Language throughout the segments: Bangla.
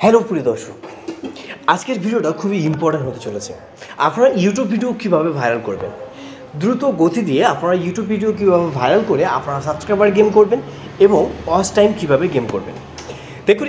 হ্যালো প্রিয় দর্শক, আজকের ভিডিওটা খুবই ইম্পর্ট্যান্ট হতে চলেছে। আপনারা ইউটিউব ভিডিও কীভাবে ভাইরাল করবেন, দ্রুত গতি দিয়ে আপনারা ইউটিউব ভিডিও কীভাবে ভাইরাল করে আপনারা সাবস্ক্রাইবার গেম করবেন এবং ওয়াচ টাইম কীভাবে গেম করবেন। দেখুন,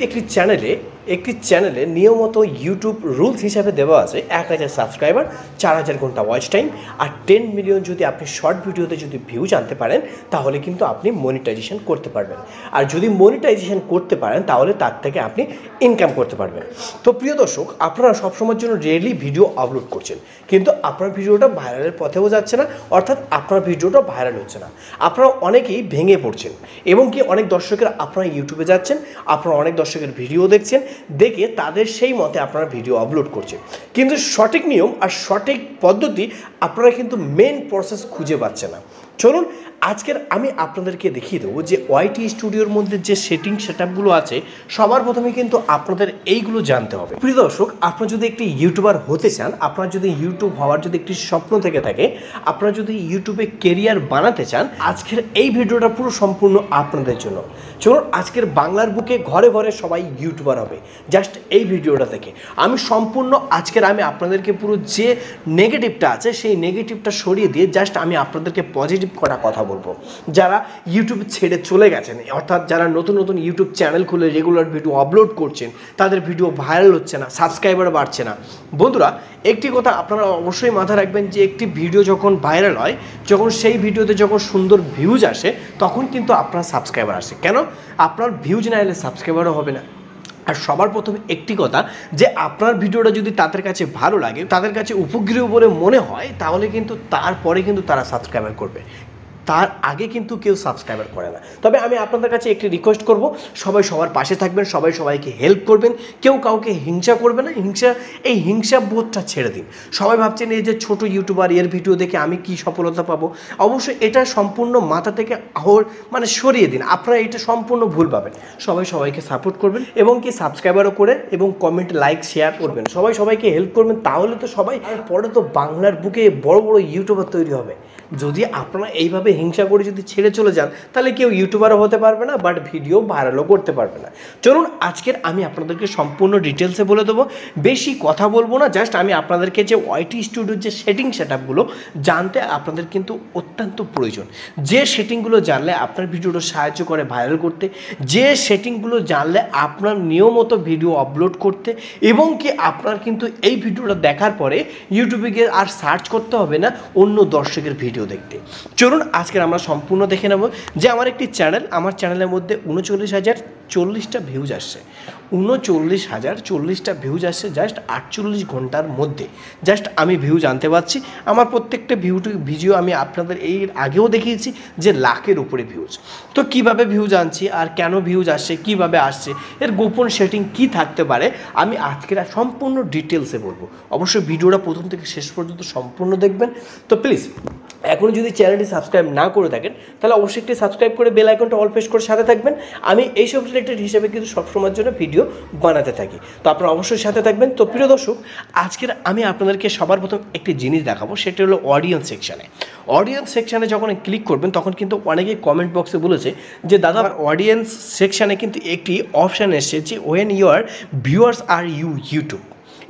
একটি চ্যানেলে নিয়মিত ইউটিউব রুলস হিসাবে দেওয়া আছে 1000 সাবস্ক্রাইবার, 4000 ঘন্টা ওয়াচ টাইম আর 10 মিলিয়ন যদি আপনি শর্ট ভিডিওতে যদি ভিউজ আনতে পারেন তাহলে কিন্তু আপনি মনিটাইজেশন করতে পারবেন। আর যদি মনিটাইজেশন করতে পারেন তাহলে তার থেকে আপনি ইনকাম করতে পারবেন। তো প্রিয় দর্শক, আপনারা সবসময়ের জন্য রেয়ারলি ভিডিও আপলোড করছেন, কিন্তু আপনার ভিডিওটা ভাইরালের পথেও যাচ্ছে না, অর্থাৎ আপনার ভিডিওটা ভাইরাল হচ্ছে না। আপনারা অনেকেই ভেঙে পড়ছেন এবং কি অনেক দর্শকের আপনারা ইউটিউবে যাচ্ছেন, আপনারা অনেক দর্শকের ভিডিও দেখছেন, দেখে তাদের সেই মতে আপনারা ভিডিও আপলোড করছেন, কিন্তু সঠিক নিয়ম আর সঠিক পদ্ধতি আপনারা কিন্তু মেন প্রসেস খুঁজে পাচ্ছেন না। চলুন আজকের আমি আপনাদেরকে দেখিয়ে দেবো যে ওয়াইটি স্টুডিওর মধ্যে যে সেটআপগুলো আছে, সবার প্রথমে কিন্তু আপনাদের এইগুলো জানতে হবে। প্রিয় দর্শক, আপনারা যদি একটি ইউটিউবার হতে চান, আপনার যদি ইউটিউব হওয়ার যদি একটি স্বপ্ন থেকে থাকে, আপনারা যদি ইউটিউবে কেরিয়ার বানাতে চান, আজকের এই ভিডিওটা পুরো সম্পূর্ণ আপনাদের জন্য। চলুন আজকের বাংলার বুকে ঘরে ঘরে সবাই ইউটিউবার হবে জাস্ট এই ভিডিওটা থেকে। আমি আপনাদেরকে পুরো যে নেগেটিভটা আছে সেই নেগেটিভটা সরিয়ে দিয়ে জাস্ট আমি আপনাদেরকে পজিটিভ করা কথা বলবো। যারা ইউটিউব ছেড়ে চলে গেছেন, অর্থাৎ যারা নতুন নতুন ইউটিউব চ্যানেল খুলে রেগুলার ভিডিও আপলোড করছেন, তাদের ভিডিও ভাইরাল হচ্ছে না, সাবস্ক্রাইবার বাড়ছে না। বন্ধুরা, একটি কথা আপনারা অবশ্যই মাথায় রাখবেন যে একটি ভিডিও যখন ভাইরাল হয়, যখন সেই ভিডিওতে যখন সুন্দর ভিউজ আসে, তখন কিন্তু আপনার সাবস্ক্রাইবার আসে। কেন? আপনার ভিউজ না এলে সাবস্ক্রাইবারও হবে না। আর সবার প্রথমে একটি কথা, যে আপনার ভিডিওটা যদি তাদের কাছে ভালো লাগে, তাদের কাছে উপগ্রহ বলে মনে হয়, তাহলে কিন্তু তারপরে কিন্তু তারা সাবস্ক্রাইবার করবে, তার আগে কিন্তু কেউ সাবস্ক্রাইবার করে না। তবে আমি আপনাদের কাছে একটি রিকোয়েস্ট করব, সবাই সবার পাশে থাকবেন, সবাই সবাইকে হেল্প করবেন, কেউ কাউকে হিংসা করবে না। এই হিংসা বোধটা ছেড়ে দিন। সবাই ভাবছেন এই যে ছোট ইউটিউবার, এর ভিডিও দেখে আমি কি সফলতা পাবো, অবশ্যই এটা সম্পূর্ণ মাথা থেকে সরিয়ে দিন। আপনারা এটা সম্পূর্ণ ভুল পাবেন। সবাই সবাইকে সাপোর্ট করবেন এবং কি সাবস্ক্রাইবারও করে এবং কমেন্ট, লাইক, শেয়ার করবেন, সবাই সবাইকে হেল্প করবেন। তাহলে তো সবাই পরে তো বাংলার বুকে বড় বড় ইউটিউবার তৈরি হবে। যদি আপনারা এইভাবে হিংসা করে যদি ছেড়ে চলে যান, তাহলে কেউ ইউটিউবারও হতে পারবে না, বাট ভিডিও ভাইরালও করতে পারবে না। চলুন আজকের আমি আপনাদেরকে সম্পূর্ণ ডিটেলসে বলে দেবো, বেশি কথা বলবো না। জাস্ট আমি আপনাদেরকে যে ওয়াইটি স্টুডিওর যে সেটআপগুলো জানতে আপনাদের কিন্তু অত্যন্ত প্রয়োজন। যে সেটিংগুলো জানলে আপনার ভিডিওটা সাহায্য করে ভাইরাল করতে, যে সেটিংগুলো জানলে আপনার নিয়মিত ভিডিও আপলোড করতে, এবং কি আপনার কিন্তু এই ভিডিওটা দেখার পরে ইউটিউবে গিয়ে আর সার্চ করতে হবে না অন্য দর্শকের ভিডিও দেখতে। চলুন আজকের আমরা সম্পূর্ণ দেখে নেব যে আমার একটি চ্যানেল, আমার চ্যানেলের মধ্যে 39,040টা ভিউজ আসছে। 39,040টা ভিউজ আসছে জাস্ট 48 ঘন্টার মধ্যে। জাস্ট আমি ভিউজ আনতে পারছি। আমার প্রত্যেকটা ভিডিও আমি আপনাদের এর আগেও দেখিয়েছি যে লাখের উপরে ভিউজ। তো কিভাবে ভিউজ আনছি আর কেন ভিউজ আসছে, কিভাবে আসছে, এর গোপন সেটিং কি থাকতে পারে, আমি আজকের সম্পূর্ণ ডিটেলসে বলবো। অবশ্যই ভিডিওটা প্রথম থেকে শেষ পর্যন্ত সম্পূর্ণ দেখবেন। তো প্লিজ এখন যদি চ্যানেলটি সাবস্ক্রাইব না করে থাকেন, তাহলে অবশ্যই একটি সাবস্ক্রাইব করে বেল আইকনটা অল প্রেস করে সাথে থাকবেন। আমি এইসব রিলেটেড হিসেবে কিন্তু সবসময়ের জন্য ভিডিও বানাতে থাকি, তো আপনারা অবশ্যই সাথে থাকবেন। তো প্রিয় দর্শক, আজকের আমি আপনাদেরকে সবার প্রথম একটি জিনিস দেখাবো, সেটা হলো অডিয়েন্স সেকশানে। অডিয়েন্স সেকশানে যখন ক্লিক করবেন, তখন কিন্তু অনেকেই কমেন্ট বক্সে বলেছে যে দাদা, অডিয়েন্স সেকশানে কিন্তু একটি অপশান এসেছে যে ওয়েন ইউর ভিউয়ার্স আর ইউটিউব।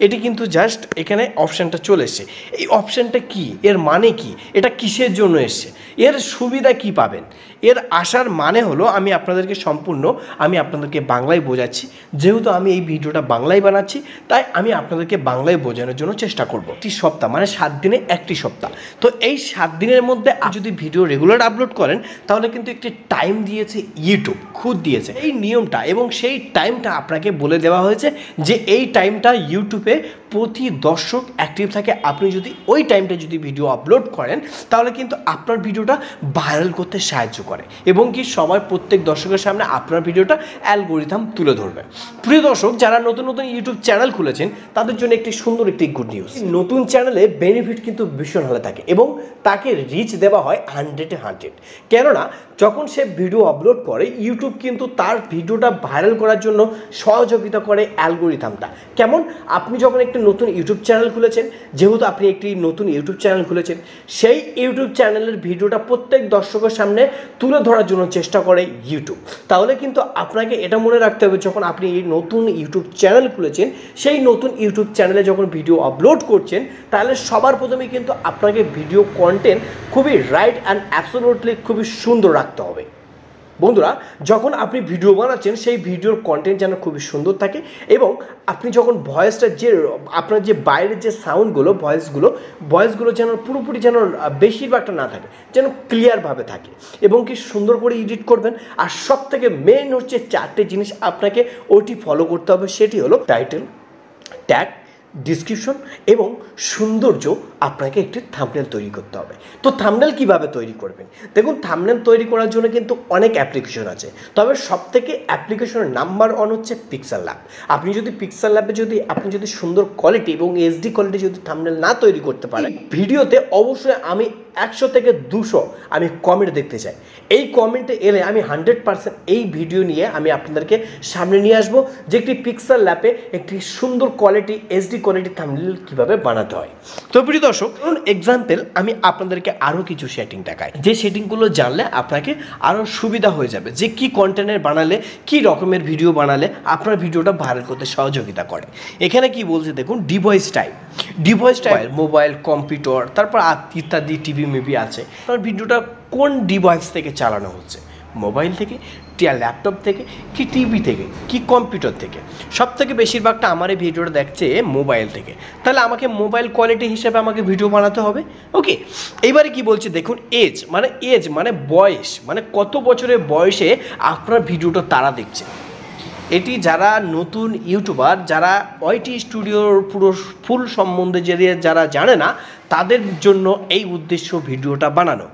এটি কিন্তু জাস্ট এখানে অপশানটা চলে এসছে। এই অপশানটা কি, এর মানে কি, এটা কিসের জন্য এসছে, এর সুবিধা কি পাবেন, এর আসার মানে হলো আমি আপনাদেরকে বাংলায় বোঝাচ্ছি। যেহেতু আমি এই ভিডিওটা বাংলায় বানাচ্ছি, তাই আমি আপনাদেরকে বাংলায় বোঝানোর জন্য চেষ্টা করব। একটি সপ্তাহ 7 দিনে একটি সপ্তাহ। তো এই 7 দিনের মধ্যে যদি ভিডিও রেগুলার আপলোড করেন, তাহলে কিন্তু একটি টাইম দিয়েছে ইউটিউব, খুদ দিয়েছে এই নিয়মটা, এবং সেই টাইমটা আপনাকে বলে দেওয়া হয়েছে যে এই টাইমটা ইউটিউবে প্রতি দর্শক অ্যাক্টিভ থাকে। আপনি যদি ওই টাইমটা যদি ভিডিও আপলোড করেন, তাহলে কিন্তু আপনার ভিডিওটা ভাইরাল করতে সাহায্য করে, এবং কি সবাই প্রত্যেক দর্শকের সামনে আপনার ভিডিওটা অ্যালগোরিথম তুলে ধরবে। প্রিয় দর্শক, যারা নতুন নতুন ইউটিউব চ্যানেল খুলেছেন, তাদের জন্য একটি সুন্দর একটি গুড নিউজ। নতুন চ্যানেলে বেনিফিট কিন্তু ভীষণ ভালো থাকে এবং তাকে রিচ দেওয়া হয় 100-এ 100। কেননা যখন সে ভিডিও আপলোড করে, ইউটিউব কিন্তু তার ভিডিওটা ভাইরাল করার জন্য সহযোগিতা করে অ্যালগোরিথমটা। কেমন? আপনি আপনি যখন একটি নতুন ইউটিউব চ্যানেল খুলেছেন, যেহেতু আপনি একটি নতুন ইউটিউব চ্যানেল খুলেছেন, সেই ইউটিউব চ্যানেলের ভিডিওটা প্রত্যেক দর্শকের সামনে তুলে ধরার জন্য চেষ্টা করে ইউটিউব। তাহলে কিন্তু আপনাকে এটা মনে রাখতে হবে, যখন আপনি এই নতুন ইউটিউব চ্যানেল খুলেছেন, সেই নতুন ইউটিউব চ্যানেলে যখন ভিডিও আপলোড করছেন, তাহলে সবার প্রথমে কিন্তু আপনাকে ভিডিও কন্টেন্ট খুবই রাইট অ্যান্ড অ্যাবসলিউটলি খুবই সুন্দর রাখতে হবে। বন্ধুরা, যখন আপনি ভিডিও বানাচ্ছেন, সেই ভিডিওর কন্টেন্ট যেন খুবই সুন্দর থাকে, এবং আপনি যখন ভয়েসটা যে আপনার যে বাইরের যে সাউন্ডগুলো ভয়েসগুলো যেন পুরোপুরি যেন বেশিরভাগটা না থাকে, যেন ক্লিয়ারভাবে থাকে, এবং কি সুন্দর করে এডিট করবেন। আর সব থেকে মেন হচ্ছে 4টে জিনিস আপনাকে ওটি ফলো করতে হবে। সেটি হলো টাইটেল, ট্যাগ, ডিসক্রিপশন এবং সৌন্দর্য। আপনাকে একটি থাম্বনেল তৈরি করতে হবে। তো থাম্বনেল কিভাবে তৈরি করবেন? দেখুন, থাম্বনেল তৈরি করার জন্য কিন্তু অনেক অ্যাপ্লিকেশন আছে, তবে সবথেকে অ্যাপ্লিকেশনের নাম্বার 1 হচ্ছে পিক্সেল ল্যাব। আপনি যদি পিক্সেল ল্যাবে আপনি যদি সুন্দর কোয়ালিটি এবং এইচডি কোয়ালিটি যদি থাম্বনেল না তৈরি করতে পারেন, ভিডিওতে অবশ্যই আমি 100 থেকে 200 আমি কমেন্ট দেখতে চাই। এই কমেন্টে এলে আমি 100% এই ভিডিও নিয়ে আমি আপনাদেরকে সামনে নিয়ে আসবো, যে একটি পিক্সেল ল্যাবে একটি সুন্দর কোয়ালিটি এইচডি কোয়ালিটি থাম্বনেল কীভাবে বানাতে হয়। তো প্রিয় দর্শক, এক্সাম্পল আমি আপনাদেরকে আরও কিছু সেটিং দেখাই, যে সেটিংগুলো জানলে আপনাকে আরও সুবিধা হয়ে যাবে, যে কি কন্টেন্টের বানালে, কি রকমের ভিডিও বানালে আপনার ভিডিওটা ভাইরাল করতে সহযোগিতা করে। এখানে কি বলছে দেখুন, ডিভাইস টাইপ, মোবাইল, কম্পিউটার, তারপর ইত্যাদি টিভি মিভি আছে। আপনার ভিডিওটা কোন ডিভাইস থেকে চালানো হচ্ছে, মোবাইল থেকে, ল্যাপটপ থেকে, কি টিভি থেকে, কি কম্পিউটার থেকে? সব থেকে বেশিরভাগটা আমার এই ভিডিওটা দেখছে মোবাইল থেকে। তাহলে আমাকে মোবাইল কোয়ালিটি হিসেবে আমাকে ভিডিও বানাতে হবে। ওকে, এইবারে কি বলছে দেখুন, এজ মানে বয়স, মানে কত বছরের বয়সে আপনার ভিডিওটা তারা দেখছে। এটি যারা নতুন ইউটিউবার, যারা ওয়াইটি স্টুডিওর পুরো ফুল সম্বন্ধে যারা জানে না, তাদের জন্য এই উদ্দেশ্য ভিডিওটা বানানো।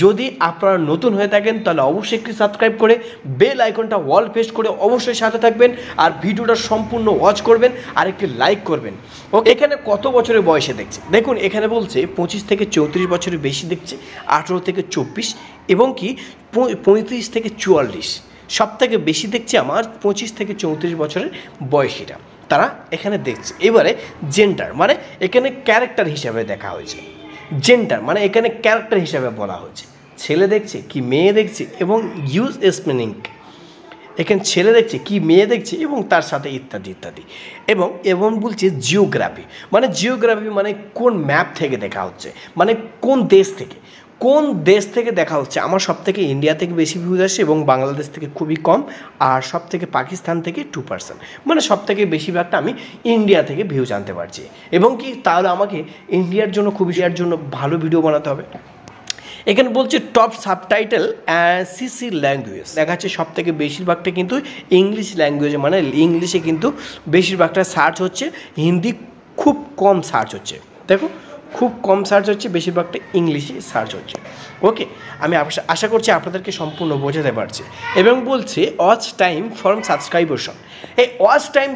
যদি আপনারা নতুন হয়ে থাকেন, তাহলে অবশ্যই একটি সাবস্ক্রাইব করে বেল আইকনটা অল প্রেস করে অবশ্যই সাথে থাকবেন, আর ভিডিওটা সম্পূর্ণ ওয়াচ করবেন, আর একটি লাইক করবেন। ওকে, এখানে কত বছরের বয়সে দেখছে দেখুন, এখানে বলছে 25 থেকে 34 বছরের বেশি দেখছে, 18 থেকে 24, এবং কি 35 থেকে 44। সব থেকে বেশি দেখছে আমার 25 থেকে 34 বছরের বয়সীরা, তারা এখানে দেখছে। এবারে জেন্ডার, মানে এখানে ক্যারেক্টার হিসাবে দেখা হয়েছে। জেন্ডার মানে এখানে ক্যারেক্টার হিসাবে বলা হয়েছে, ছেলে দেখছে কি মেয়ে দেখছে, এবং ইউজ স্পেলিং, এখানে ছেলে দেখছে কি মেয়ে দেখছে, এবং তার সাথে ইত্যাদি ইত্যাদি। এবং বলছে জিওগ্রাফি মানে কোন ম্যাপ থেকে দেখা হচ্ছে, মানে কোন দেশ থেকে দেখা হচ্ছে। আমার সব থেকে ইন্ডিয়া থেকে বেশি ভিউজ আসে, এবং বাংলাদেশ থেকে খুবই কম, আর সব থেকে পাকিস্তান থেকে 2%। মানে সব থেকে বেশিরভাগটা আমি ইন্ডিয়া থেকে ভিউজ আনতে পারছি। এবং কি তাহলে আমাকে ইন্ডিয়ার জন্য ভালো ভিডিও বানাতে হবে। এখানে বলছে টপ সাবটাইটেল সিসি ল্যাঙ্গুয়েজ দেখাচ্ছে, সব থেকে বেশিরভাগটা কিন্তু ইংলিশ ল্যাঙ্গুয়েজে, মানে ইংলিশে কিন্তু বেশিরভাগটা সার্চ হচ্ছে, হিন্দি খুব কম সার্চ হচ্ছে। দেখো, খুব কম সার্চ হচ্ছে, বেশিরভাগটা ইংলিশে সার্চ হচ্ছে। ওকে, আমি আশা করছি আপনাদেরকে সম্পূর্ণ বোঝাতে পারছি। এবং বলছে ওয়াচ টাইম ফ্রম সাবস্ক্রাইবেশন। এই ওয়াচ টাইম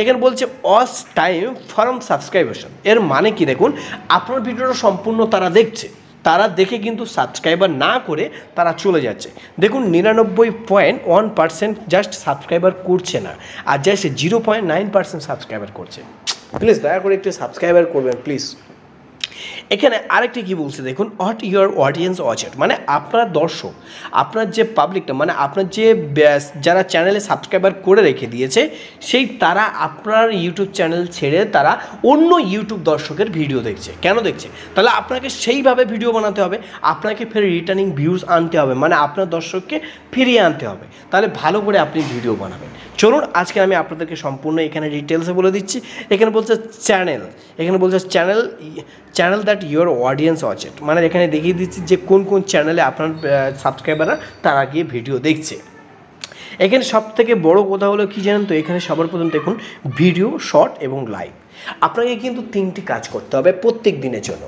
এখানে বলছে ওয়াচ টাইম ফ্রম সাবস্ক্রাইবেশন, এর মানে কি দেখুন, আপনার ভিডিওটা সম্পূর্ণ তারা দেখছে, তারা দেখে কিন্তু সাবস্ক্রাইবার না করে তারা চলে যাচ্ছে। দেখুন, 99.1% জাস্ট সাবস্ক্রাইবার করছে না, আর জাস্ট 0.9% সাবস্ক্রাইবার করছে। প্লিজ দয়া করে একটু সাবস্ক্রাইবার করবেন প্লিজ। এখানে আরেকটি কি বলছে দেখুন, what your audience watch it, মানে আপনার দর্শক, আপনার যে পাবলিকটা, মানে আপনার যে যারা চ্যানেলে সাবস্ক্রাইবার করে রেখে দিয়েছে, তারা আপনার ইউটিউব চ্যানেল ছেড়ে তারা অন্য ইউটিউব দর্শকের ভিডিও দেখছে। কেন দেখছে? তাহলে আপনাকে সেইভাবে ভিডিও বানাতে হবে, আপনাকে ফের রিটার্নিং ভিউজ আনতে হবে, মানে আপনার দর্শককে ফিরিয়ে আনতে হবে, তাহলে ভালো করে আপনি ভিডিও বানাবেন। চলুন আজকে আমি আপনাদেরকে সম্পূর্ণ এখানে ডিটেলসে বলে দিচ্ছি। এখানে বলছে channel that your audience watch it, মানে এখানে দেখিয়ে দিচ্ছি যে কোন কোন চ্যানেলে আপনার সাবস্ক্রাইবাররা তারা গিয়ে ভিডিও দেখছে। এখানে সব থেকে বড় কথা হলো কি জানেন তো, এখানে সবার প্রথম দেখুন ভিডিও, শর্ট এবং লাইভ। আপনাকে কিন্তু 3টি কাজ করতে হবে প্রত্যেক দিনের জন্য।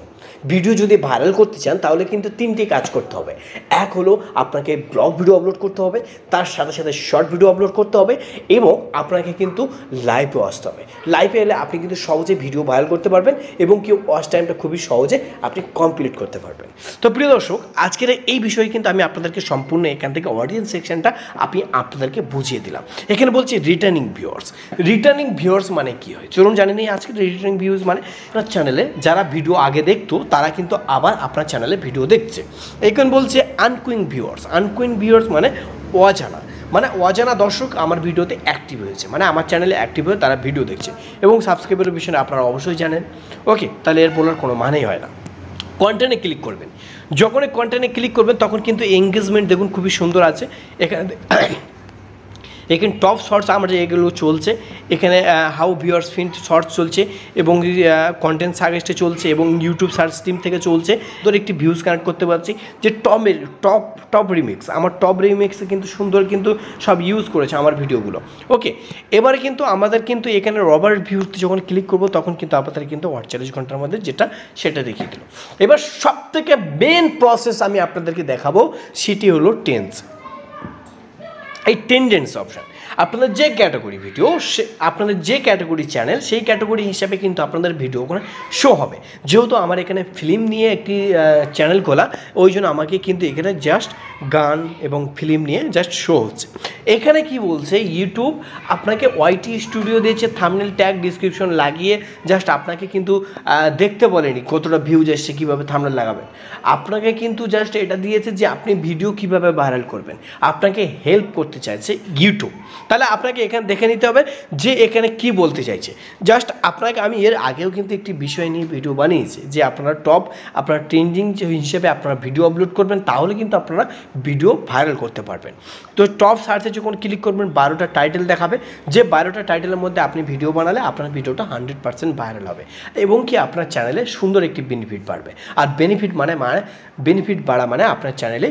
ভিডিও যদি ভাইরাল করতে চান তাহলে কিন্তু 3টি কাজ করতে হবে। এক হলো আপনাকে ব্লগ ভিডিও আপলোড করতে হবে, তার সাথে সাথে শর্ট ভিডিও আপলোড করতে হবে এবং আপনাকে কিন্তু লাইভেও আসতে হবে। লাইভে এলে আপনি কিন্তু সহজে ভিডিও ভাইরাল করতে পারবেন এবং কি ওয়াচ টাইমটা খুবই সহজে আপনি কমপ্লিট করতে পারবেন। তো প্রিয় দর্শক, আজকের এই বিষয়ে কিন্তু আমি আপনাদেরকে সম্পূর্ণ এখান থেকে অডিয়েন্স সেকশনটা আপনাদেরকে বুঝিয়ে দিলাম। এখানে বলছি রিটার্নিং ভিউয়ার্স। রিটার্নিং ভিউয়ার্স মানে কি হয় চলুন জানি নেই। আজকে রিটার্নিং ভিউজ মানে আপনার চ্যানেলে যারা ভিডিও আগে দেখতো তারা কিন্তু আবার আপনার চ্যানেলে ভিডিও দেখছে। এখানে বলছে আনকুইং ভিউয়ার্স। আনকুইং ভিউয়ার্স মানে অজানা দর্শক আমার ভিডিওতে অ্যাক্টিভ হয়েছে, মানে আমার চ্যানেলে অ্যাক্টিভ হয়ে তারা ভিডিও দেখছে এবং সাবস্ক্রাইবারের বিষয়ে আপনারা অবশ্যই জানেন। ওকে, তাহলে এর বলার কোনো মানেই হয় না। কন্টেন্টে ক্লিক করবেন, যখন কন্টেন্টে ক্লিক করবেন তখন কিন্তু এঙ্গেজমেন্ট দেখুন খুবই সুন্দর আছে। এখানে টপ শর্টস আমার এগুলো চলছে, এখানে হাউ ভিউয়ার্স ফিন্ড শর্টস চলছে এবং কন্টেন্ট সাজেস্টে চলছে এবং ইউটিউব সার্চ টিম থেকে চলছে। ধর একটি ভিউজ কানেক্ট করতে পারছি যে টপ রিমিক্স, আমার টপ রিমিক্সে কিন্তু সুন্দর কিন্তু সব ইউজ করেছে আমার ভিডিওগুলো। ওকে, এবারে কিন্তু আমাদের কিন্তু এখানে রবার ভিউতে যখন ক্লিক করবো তখন কিন্তু আপনাদের কিন্তু 48 ঘন্টার মধ্যে সেটা দেখিয়ে দিল। এবার সবথেকে মেন প্রসেস আমি আপনাদেরকে দেখাবো, সেটি হলো টেন্স। এই টেন্ডেন্স অপশান আপনাদের যে ক্যাটাগরি ভিডিও, আপনাদের যে ক্যাটাগরি চ্যানেল, সেই ক্যাটাগরি হিসাবে কিন্তু আপনাদের ভিডিও ওখানে শো হবে। যেহেতু আমার এখানে ফিল্ম নিয়ে একটি চ্যানেল খোলা, ওই জন্য আমাকে কিন্তু এখানে জাস্ট গান এবং ফিল্ম নিয়ে জাস্ট শো হচ্ছে। এখানে কি বলছে, ইউটিউব আপনাকে ওয়াইটি স্টুডিও দিয়েছে, থাম্বনেল ট্যাগ ডিসক্রিপশন লাগিয়ে জাস্ট আপনাকে কিন্তু দেখতে বলেনি কতটা ভিউজ এসছে, কীভাবে থাম্বনেল লাগাবেন। আপনাকে কিন্তু জাস্ট এটা দিয়েছে যে আপনি ভিডিও কীভাবে ভাইরাল করবেন, আপনাকে হেল্প করতে চাইছে ইউটিউব। তাহলে আপনাকে এখানে দেখে নিতে হবে যে এখানে কি বলতে চাইছে। জাস্ট আপনাকে আমি এর আগেও কিন্তু একটি বিষয় নিয়ে ভিডিও বানিয়েছি যে আপনারা আপনারা ট্রেন্ডিং হিসেবে আপনারা ভিডিও আপলোড করবেন, তাহলে কিন্তু আপনারা ভিডিও ভাইরাল করতে পারবেন। তো টপ সার্চে যখন ক্লিক করবেন 12টা টাইটেল দেখাবে, যে 12টা টাইটেলের মধ্যে আপনি ভিডিও বানালে আপনার ভিডিওটা 100% ভাইরাল হবে এবং কি আপনার চ্যানেলে সুন্দর একটি বেনিফিট বাড়বে। আর বেনিফিট বাড়া মানে আপনার চ্যানেলে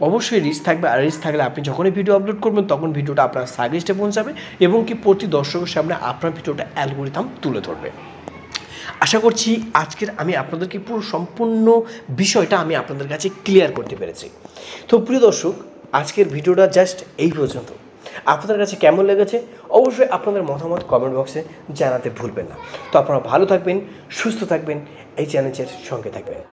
অবশ্যই রিচ থাকবে, আর রিচ থাকলে আপনি যখনই ভিডিও আপলোড করবেন তখন ভিডিওটা আপনার সাজেস্টে পৌঁছাবে এবং কি প্রতি দর্শকের সামনে আপনার ভিডিওটা অ্যালগরিদম তুলে ধরবে। আশা করছি আজকের আমি আপনাদেরকে পুরো সম্পূর্ণ বিষয়টা আমি আপনাদের কাছে ক্লিয়ার করতে পেরেছি। তো প্রিয় দর্শক, আজকের ভিডিওটা জাস্ট এই পর্যন্ত। আপনাদের কাছে কেমন লেগেছে অবশ্যই আপনাদের মতামত কমেন্ট বক্সে জানাতে ভুলবেন না। তো আপনারা ভালো থাকবেন, সুস্থ থাকবেন, এই চ্যানেলের সঙ্গে থাকবেন।